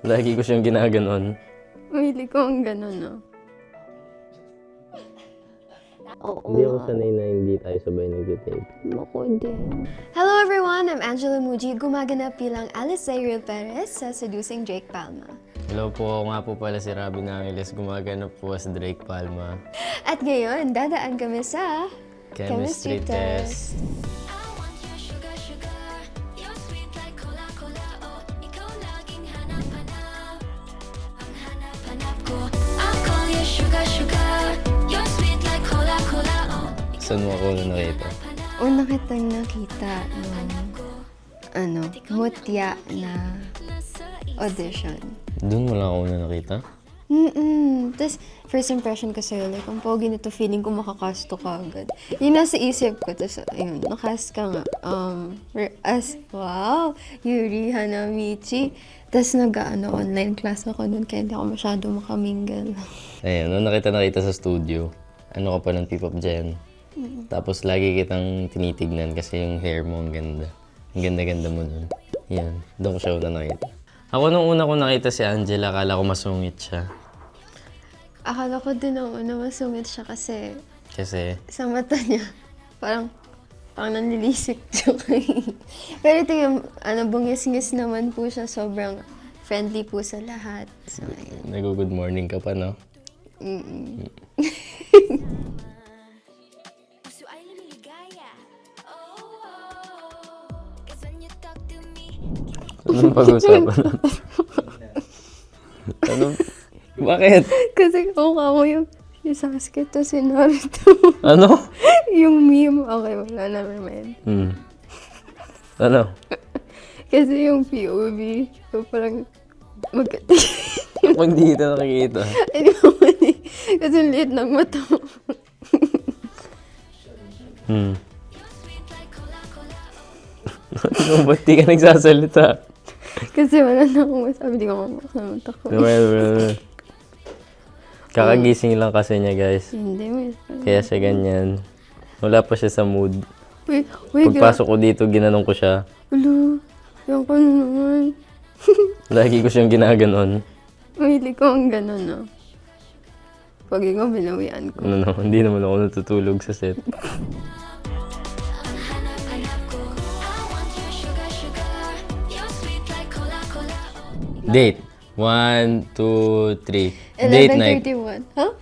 Lagi ko siyang ginaganon. Mahilig ko ang gano'n, no? Oo. Hindi ako sanay na hindi tayo sabay nag-tape. Ako din. Hello everyone! I'm Angela Muji, gumaganap bilang Alice Zaire Perez sa Seducing Drake Palma. Hello po, ako nga po pala si Robin Angeles, gumaganap po sa Drake Palma. At ngayon, dadaan kami sa Chemistry test. Saan mo ako nakita? Una kitang nakita nung mutya na audition. Doon mo lang ako nakita? Tapos, first impression ko sa'yo, like, ang pogi nito, feeling ko makakasto ka agad. Yun nasa isip ko, tapos, ayun, nakast ka nga. Yuri Hanamichi. Tapos, online class ako nun, kaya hindi ako masyado makamingle. Ayan, nung nakita sa studio, ano ka pa ng P-pop dyan? Tapos lagi kitang tinitignan kasi yung hair mo ang ganda. Ang ganda-ganda mo nun. Yan, doon ko siya una nakita. Ako nung una ko nakita si Angela, akala ko masungit siya. Akala ko din nung una masungit siya kasi Kasi, sa mata niya, parang nanlilisik siya. Pero tingnan, bungis-ngis naman po siya, sobrang friendly po sa lahat. So, ayun. nag-good morning ka pa, no? Anong pag-usapan natin? Bakit? Kasi mukha mo yung si Sasuke to si Naruto. Ano? Yung meme, okay, wala na, naman. Ano? Kasi yung POV, so parang Pag di kita nakikita. Ay, di mo mali. Kasi ang liit ng mata mo. Ano, ba't di ka nagsasalita? Kasi wala na akong masabi, di ko makakamata ko. Kakagising lang kasi niya, guys. Hindi, may Kaya siya ganyan. Wala pa siya sa mood. Uy, Pagpasok ko dito, ginanong ko siya. Ulo, yan ka na naman. Lagi ko siyang ginaganon. Mahilig ko ang gano'n, no? Pag ikaw, binawian ko. Ano, hindi naman ako natutulog sa set. Date. 1, 2, 3. Date night. 11:31. Huh?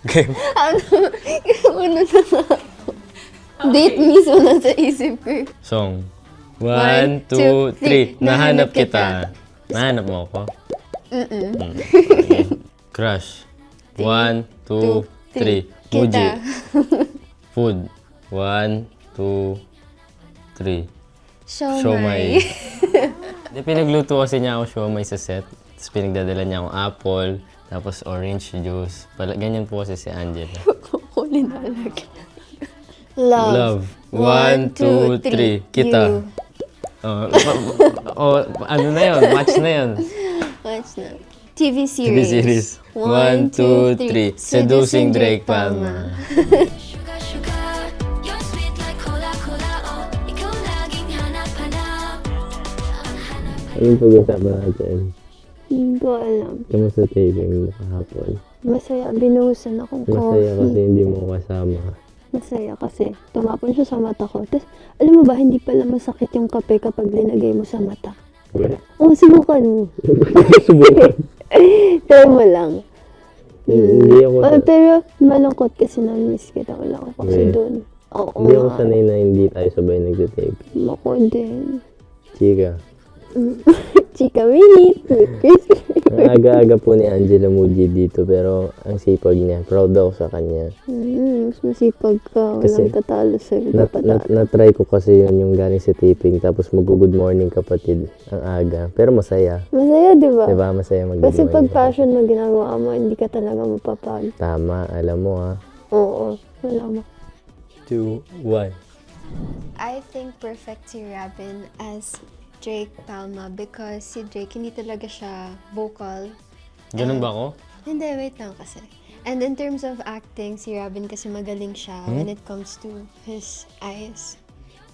Game. Ano na nga ako? Date mismo nasa isip ko eh. Song. 1, 1, 2, 3. 2, 3. Nahanap kita. Nahanap mo ako? Okay. Crush. 1, 2, 3. Muji. Kita. Food. 1, 2, 3. Siomay. Di pinagluto kasi niya ako siomay sa set. Tapos pinagdadala niya akong apple, tapos orange juice. Ganyan po kasi si Angela. Kukunin talaga. Love. 1, 2, 3. Kita. Ano na yun? Match na yun. Watch na. TV TV series. series. 1, 2, 3. Seducing Drake Palma. Anong pag-usapan natin? Hindi ko alam. Kamusta taping mo kahapon? Masaya. Binuhusan akong Masaya kasi coffee. hindi mo ako kasama. Masaya kasi tumapon siya sa mata ko. Tapos, alam mo ba, hindi pala masakit yung kape kapag linagay mo sa mata. Well, Oo, subukan mo. subukan. Try mo lang. Hindi ako, Pero malungkot kasi na-miss kita. Wala ko kasi Okay. doon. Oo hindi ako nga. sanay na hindi tayo sabay nagtitape. Ako din. Chika. Chika minute with Chris. Ang aga-aga po ni Angela Muji dito pero ang sipag niya. Proud ako sa kanya. Mas masipag ka. Kasi Walang tatalo sa'yo. Dapat Na-try ko kasi yun yung galing sa taping tapos mag-good morning kapatid ang aga. Pero masaya. masaya, di ba? Diba? Masaya mag-good Kasi pag morning. passion mo ginagawa mo, hindi ka talaga mapapag. Tama, alam mo ha. Oo. Wala mo. 2, 1. I think perfect si Robin as Drake Palma because si Drake hindi talaga siya vocal. Ganun ba ako? Hindi, wait lang kasi. And in terms of acting, si Robin kasi magaling siya when it comes to his eyes.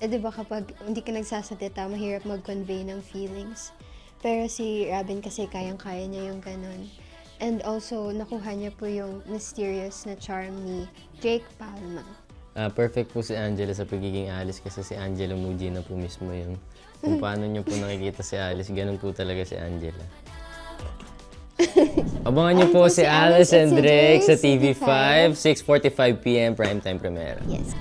Eh, di ba kapag hindi ka nagsasalita, mahirap mag-convey ng feelings. Pero si Robin kasi kayang-kaya niya yung ganun. And also, nakuha niya po yung mysterious na charm ni Jake Palma. Perfect po si Angela sa pagiging Alice kasi si Angela Muji na po mismo yun. Kung paano niyo po nakikita si Alice, ganun po talaga si Angela. Abangan niyo po si Alice and Drake sa TV5, 6:45 p.m. primetime premiere. Yes.